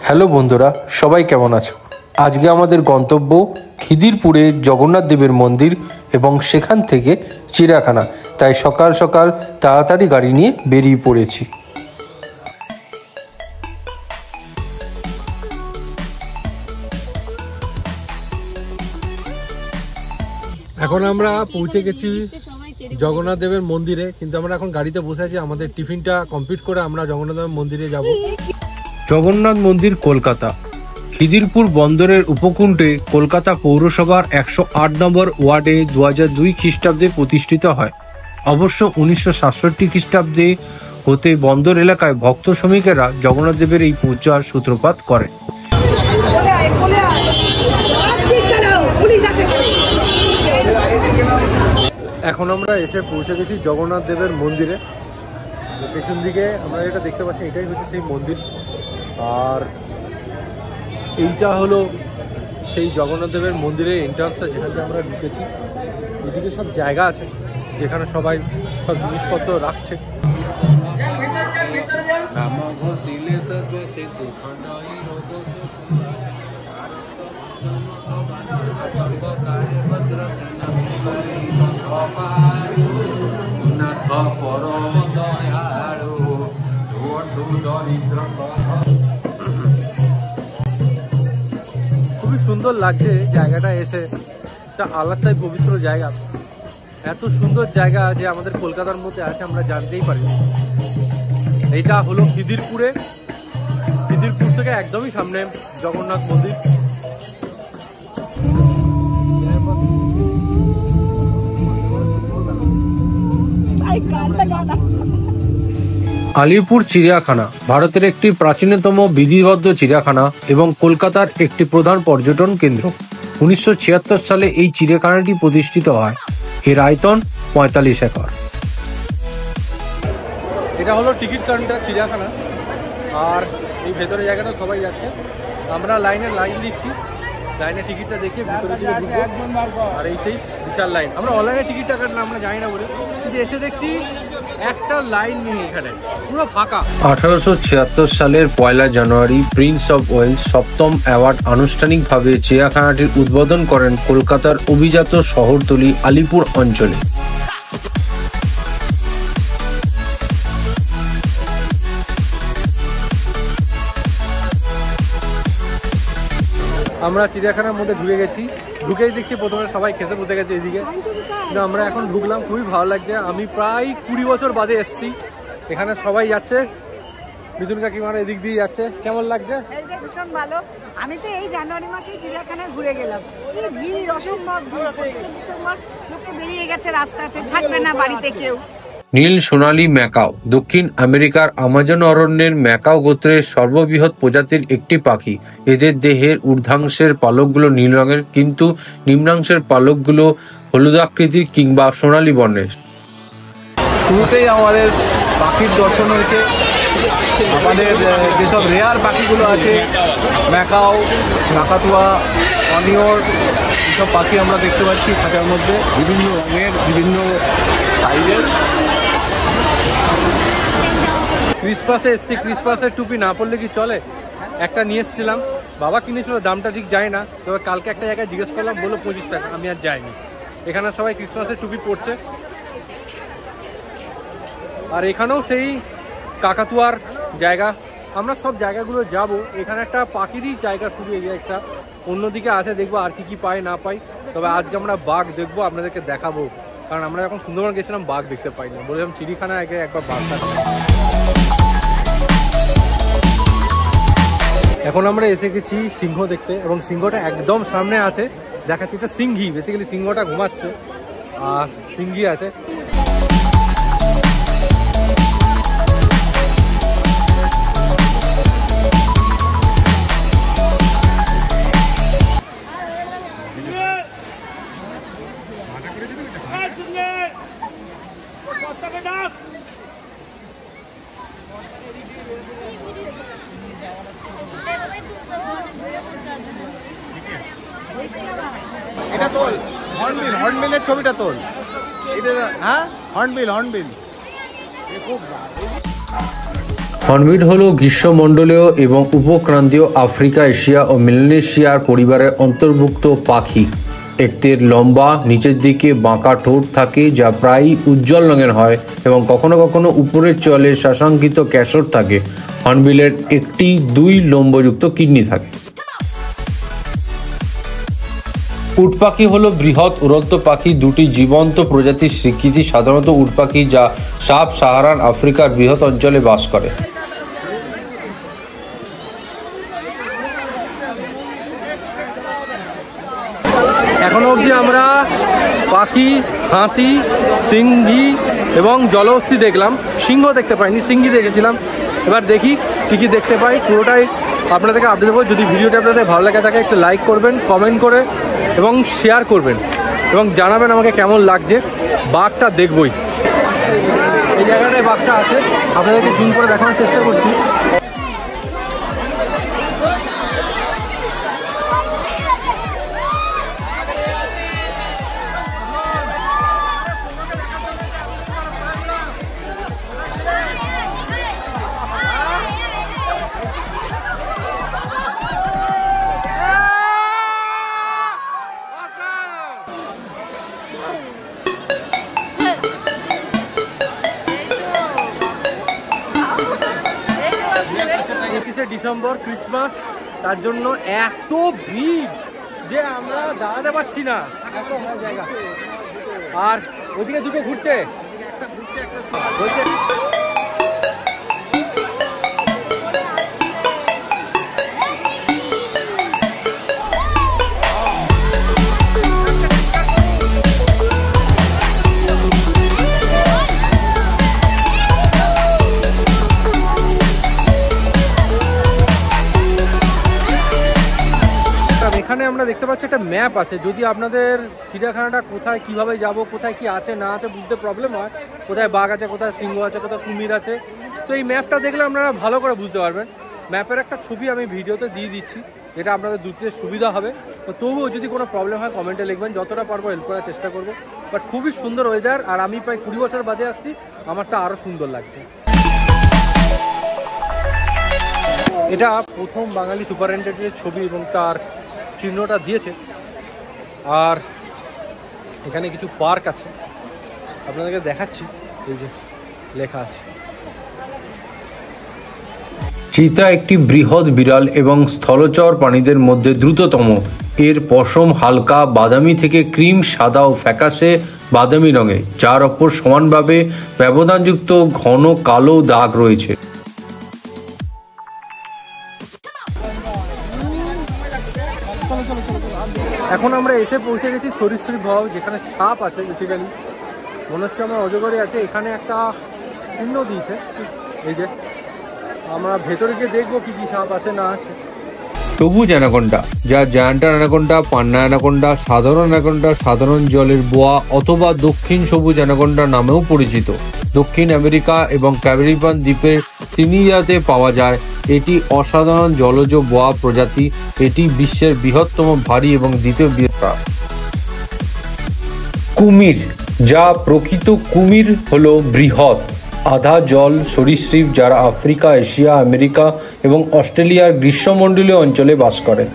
Hello বন্ধুরা, সবাই কেমন আছো? আজকে আমাদের গন্তব্য খিদিরপুরে জগন্নাথ দেবের মন্দির এবং সেখান থেকে চিড়িয়াখানা। তাই সকাল সকাল তাড়াতাড়ি গাড়ি নিয়ে বেরিয়ে পড়েছি। এখন আমরা পৌঁছে গেছি জগন্নাথ দেবের মন্দিরে, কিন্তু আমরা এখন গাড়িতে বসে আছি। আমাদের টিফিনটা কমপ্লিট করে আমরা জগন্নাথ দেবের মন্দিরে যাব। জগন্নাথ মন্দির কলকাতা খিদিরপুর বন্দরের উপকূলে কলকাতা পৌরসভার 108 নম্বর ওয়ার্ডে 2002 খ্রিস্টাব্দে প্রতিষ্ঠিত হয়। অবশ্য 1967 খ্রিস্টাব্দে হতে বন্দর এলাকায় ভক্ত শ্রমিকেরা জগন্নাথ দেবের এই পূজার সূত্রপাত করে। এখন আমরা এসে পৌঁছে গেছি জগন্নাথ দেবের মন্দিরে। পেছন দিকে আমরা যেটা দেখতে পাচ্ছি এটাই হচ্ছে সেই মন্দির, আর এইটা হলো সেই জগন্নাথ দেবের মন্দিরের এন্ট্রান্সটা, যেখানে আমরা ঢুকেছি। এদিকে সব জায়গা আছে যেখানে সবাই সব জিনিসপত্র রাখছে। খুবই সুন্দর লাগছে জায়গাটা এসে, একটা আলাদাই পবিত্র জায়গা। এত সুন্দর জায়গা যে আমাদের কলকাতার মধ্যে আছে আমরা জানতেই পারি। এইটা হলো খিদিরপুরে, খিদিরপুর থেকে একদমই সামনে জগন্নাথ মন্দির। আলিপুর চিড়িয়াখানা ভারতের একটি প্রাচীনতম বিধিবদ্ধ চিড়িয়াখানা এবং কলকাতার একটি প্রধান পর্যটন কেন্দ্র। 1976 সালে এই চিড়িয়াখানাটি প্রতিষ্ঠিত হয়। এর আয়তন 45 একর। এটা হলো টিকিট কাউন্টার চিড়িয়াখানা, আর এই ভেতরে জায়গাটা সবাই যাচ্ছে। আমরা লাইন দিচ্ছি, লাইনে টিকিটটা দেখে ভিতরে দিকে ঢুকবো। আর এই সেই বিশাল লাইন। আমরা অনলাইনে টিকিটটা কাটলাম, আমরা জানি না বলে, কিন্তু এসে দেখছি একটা লাইন নেই, এখানে পুরো ফাঁকা। 1876 সালের 1 জানুয়ারি প্রিন্স অফ ওয়েলস 7ম অ্যাওয়ার্ড আনুষ্ঠানিকভাবে চিড়িয়াখানাটির উদ্বোধন করেন কলকাতার অভিজাত শহরতলি আলিপুর অঞ্চলে। আমরা চিড়িয়াখানার মধ্যে ঢুকে গেছি। ঢুকেই দেখছি প্রথমে সবাই খেসে বসে গেছে এদিকে, কিন্তু আমরা এখন ঢুকলাম, খুবই ভালো লাগছে। আমি প্রায় 20 বছর বাদে এসেছি, এখানে সবাই যাচ্ছে। মিথুন কাকিমার এদিক দিয়ে যাচ্ছে, কেমন লাগছে? ভীষণ ভালো। আমি তো এই জানুয়ারি মাসেই চিড়িয়াখানায় ঘুরে গেলাম, কি ভিড়, অসম্ভব ভিড়। 25 ডিসেম্বর লোকে বেরিয়ে গেছে রাস্তাতে, থাকবে না বাড়িতে কেউ। নীল সোনালী ম্যাকাও দক্ষিণ আমেরিকার আমাজন অরণ্যের ম্যাকাও গোত্রের সর্ববৃহৎ প্রজাতির একটি পাখি। এদের দেহের ঊর্ধ্বাংশের পালকগুলো নীল রঙের, কিন্তু নিম্নাংশের পালকগুলো হলুদাকৃতির কিংবা সোনালী বর্ণের। শুরুতেই আমাদের পাখির দর্শন হয়েছে। আমাদের যেসব রেয়ার পাখিগুলো আছে, ম্যাকাও, কাকাতুয়া, অনিয়র, এইসব পাখি আমরা দেখতে পাচ্ছি খাঁচার মধ্যে, বিভিন্ন রঙের, বিভিন্ন সাইজের। ক্রিসমাসে এসছি, ক্রিসমাসের টুপি না পরলে কি চলে? একটা নিয়ে এসেছিলাম, বাবা কিনেছিল, দামটা ঠিক যায় না। তবে কালকে একটা জায়গায় জিজ্ঞেস করলাম, বললো 25 টাকা। আমি আর যাইনি। এখানে সবাই ক্রিসমাসের টুপি পরছে। আর এখানেও সেই কাকাতুয়ার জায়গা। আমরা সব জায়গাগুলো যাব। এখানে একটা পাখিরই জায়গা শুরু হয়ে যায়, একটা অন্যদিকে আছে, দেখবো আর কি কি পাই না পাই। তবে আজকে আমরা বাঘ দেখবো, আপনাদেরকে দেখাবো, কারণ আমরা যখন সুন্দরবন গেছিলাম বাঘ দেখতে পাই না। বললাম চিড়িয়াখানা আগে একবার বাঘ দেখা। এখন আমরা এসে গেছি সিংহ দেখতে, এবং সিংহটা একদম সামনে আছে, দেখাচ্ছি। এটা সিংহী, বেসিক্যালি সিংহটা ঘুমাচ্ছে আর সিংহী আছে। এটা তোল, হর্নবিল, হর্নবিলের ছবিটা তোল। এটা হ্যাঁ, হর্নবিল, হর্নবিল। খুব হর্নবিল হলো গ্রীষ্মমণ্ডলীয় এবং উপক্রান্তীয় আফ্রিকা, এশিয়া ও মেলানেশিয়ার পরিবারের অন্তর্ভুক্ত পাখি। এদের লম্বা নিচের দিকে বাঁকা ঠোঁট থাকে যা প্রায়ই উজ্জ্বল রঙের হয় এবং কখনো কখনো উপরের চলে শাসাঙ্কিত ক্যাসর থাকে। হর্নবিলের একটি 2 লম্বযুক্ত কিডনি থাকে। উট পাখি হলো বৃহৎ উড়ন্ত পাখি। 2টি জীবন্ত প্রজাতির স্বীকৃতি। সাধারণত উট পাখি যা সাব সাহারান আফ্রিকার বৃহৎ অঞ্চলে বাস করে। এখনো অবধি আমরা পাখি, হাতি, সিংহী এবং জলহস্তী দেখলাম, সিংহ দেখতে পাইনি, সিংহী দেখেছিলাম। এবার দেখি কী কী দেখতে পাই, পুরোটাই আপনাদেরকে আপডেট দেবো। যদি ভিডিওটা আপনাদের ভালো লাগে থাকে একটু লাইক করবেন, কমেন্ট করে এবং শেয়ার করবেন এবং জানাবেন আমাকে কেমন লাগছে। বাঘটা দেখবই, এই জায়গাটায় বাঘটা আছে, আপনাদেরকে জুম করে দেখানোর চেষ্টা করছি। ডিসেম্বর, ক্রিসমাস, তার জন্য এত ভিড় যে আমরা দাঁড়াতে পারছি না, এত জায়গা। আর ওদিকে দুটো ঘুরছে, বলছে এখানে আমরা দেখতে পাচ্ছি একটা ম্যাপ আছে। যদি আপনাদের চিড়িয়াখানাটা কোথায় কিভাবে যাব, কোথায় কি আছে না আছে বুঝতে প্রবলেম হয়, কোথায় বাঘ আছে, কোথায় সিংহ আছে, কোথায় কুমির আছে, তো এই ম্যাপটা দেখলে আপনারা ভালো করে বুঝতে পারবেন। ম্যাপের একটা ছবি আমি ভিডিওতে দিয়ে দিচ্ছি, যেটা আপনাদের বুঝতে সুবিধা হবে। তো তবুও যদি কোনো প্রবলেম হয় কমেন্টে লিখবেন, যতটা পারবো হেল্প করার চেষ্টা করব। বাট খুবই সুন্দর ওয়েদার, আর আমি প্রায় 20 বছর বাদে আসছি, আমার তা আরও সুন্দর লাগছে। এটা প্রথম বাঙালি সুপারিনটেন্ডেন্টের ছবি এবং তার চিহ্নটা দিয়েছে। আর এখানে কিছু পার্ক আছে, আপনাদেরকে দেখাচ্ছি, এই যে লেখা আছে। চিতা একটি বৃহৎ বিড়াল এবং স্থলচর প্রাণীদের মধ্যে দ্রুততম। এর পশম হালকা বাদামি থেকে ক্রিম সাদা ও ফ্যাকাশে বাদামি রঙে, যার ওপর সমানভাবে ব্যবধানযুক্ত ঘন কালো দাগ রয়েছে। এখন আমরা এসে পৌঁছে গেছি সরীসৃপ ভবন, যেখানে সাপ আছে। বেসিক্যালি মনে হচ্ছে আমার অজগরে আছে। এখানে একটা চিহ্ন দিয়েছে, এই যে আমরা ভেতরে গিয়ে দেখবো কি কি সাপ আছে না আছে। সবুজ অ্যানাকোন্ডা, যা জায়ান্টার অ্যানাকোন্ডা, পান্না অ্যানাকোন্ডা, সাধারণ অ্যানাকোন্ডা, সাধারণ জলের বোয়া অথবা দক্ষিণ সবুজ অ্যানাকোন্ডা নামেও পরিচিত, দক্ষিণ আমেরিকা এবং ক্যারিবিয়ান দ্বীপের ত্রিনিদাদে পাওয়া যায়। এটি অসাধারণ জলজ বোয়া প্রজাতি। এটি বিশ্বের বৃহত্তম ভারী এবং দ্বিতীয় বৃহত্তম। কুমির, যা প্রকৃত কুমির হলো বৃহৎ আধা জল সরীসৃপ যারা আফ্রিকা, এশিয়া, আমেরিকা এবং অস্ট্রেলিয়ার গ্রীষ্মমণ্ডলীয় অঞ্চলে বাস করে।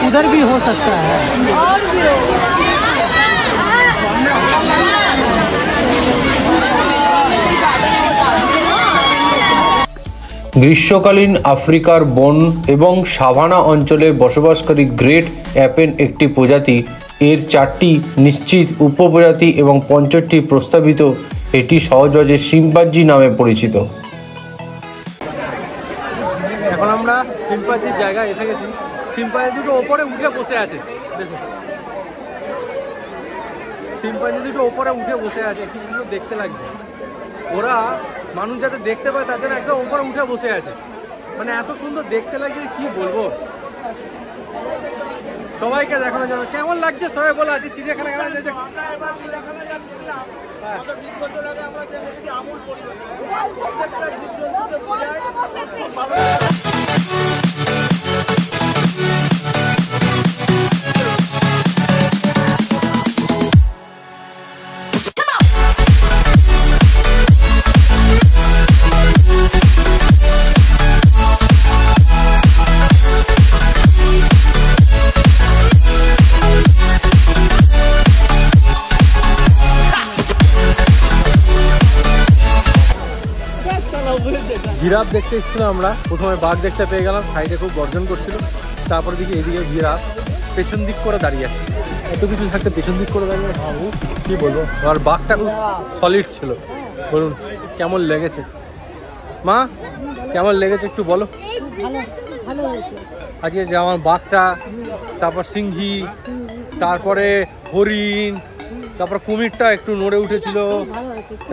उधर भी हो सकता है। और भी গ্রীষ্মকালীন আফ্রিকার বন এবং সাভানা অঞ্চলে বসবাসকারী গ্রেট অ্যাপেন একটি প্রজাতি। এর 4টি নিশ্চিত উপপ্রজাতি এবং 50টি প্রস্তাবিত। এটি সহজভাবে শিম্পাঞ্জি নামে পরিচিত। এখন আমরা শিম্পাঞ্জির জায়গায় এসে গেছি। শিম্পাঞ্জি দুটো ওপরে উঠে বসে আছে, দেখুন শিম্পাঞ্জি দুটো ওপরে উঠে বসে আছে, কি সুন্দর দেখতে লাগছে। ওরা মানুষ যাতে দেখতে পায় তার জন্য একদম ওপরে উঠে বসে আছে। মানে এত সুন্দর দেখতে লাগে কি বলবো। সবাইকে দেখানোর জন্য কেমন লাগছে সবাই বলো আজকে চিড়িয়াখানা কেমন লাগছে? জিরাফ দেখতে এসেছিলাম আমরা, প্রথমে বাঘ দেখতে পেয়ে গেলাম, সাইডে খুব গর্জন করছিল, তারপরে দিকে এদিকে জিরাফ পেছন দিক করে দাঁড়িয়ে আছে। এত কিছু থাকতে পেছন দিক করে দাঁড়িয়ে আছে কি বলবো। আর বাঘটা খুব সলিড ছিল। বলুন কেমন লেগেছে মা, কেমন লেগেছে একটু বলো। আজকে যে আমার বাঘটা, তারপর সিংহী, তারপরে হরিণ, তারপর কুমিরটা একটু নড়ে উঠেছিল,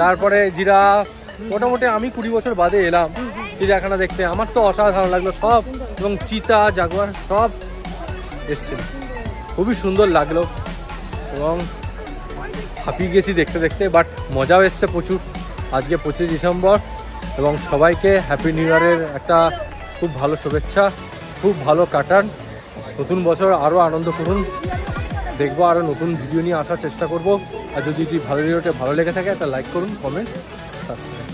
তারপরে জিরাফ। মোটামুটি আমি 20 বছর বাদে এলাম চিড়িয়াখানা দেখতে, আমার তো অসাধারণ লাগলো সব। এবং চিতা, জাগুয়ার সব এসছিল, খুবই সুন্দর লাগলো এবং হাঁপিয়ে গেছি দেখতে দেখতে, বাট মজাও এসছে প্রচুর। আজকে 25 ডিসেম্বর এবং সবাইকে হ্যাপি নিউ ইয়ারের একটা খুব ভালো শুভেচ্ছা, খুব ভালো কাটান, নতুন বছর আরও আনন্দ করুন। দেখবো আরও নতুন ভিডিও নিয়ে আসার চেষ্টা করব। আর যদি ভালো ভিডিওটা ভালো লেগে থাকে একটা লাইক করুন, কমেন্ট, সাবস্ক্রাইব।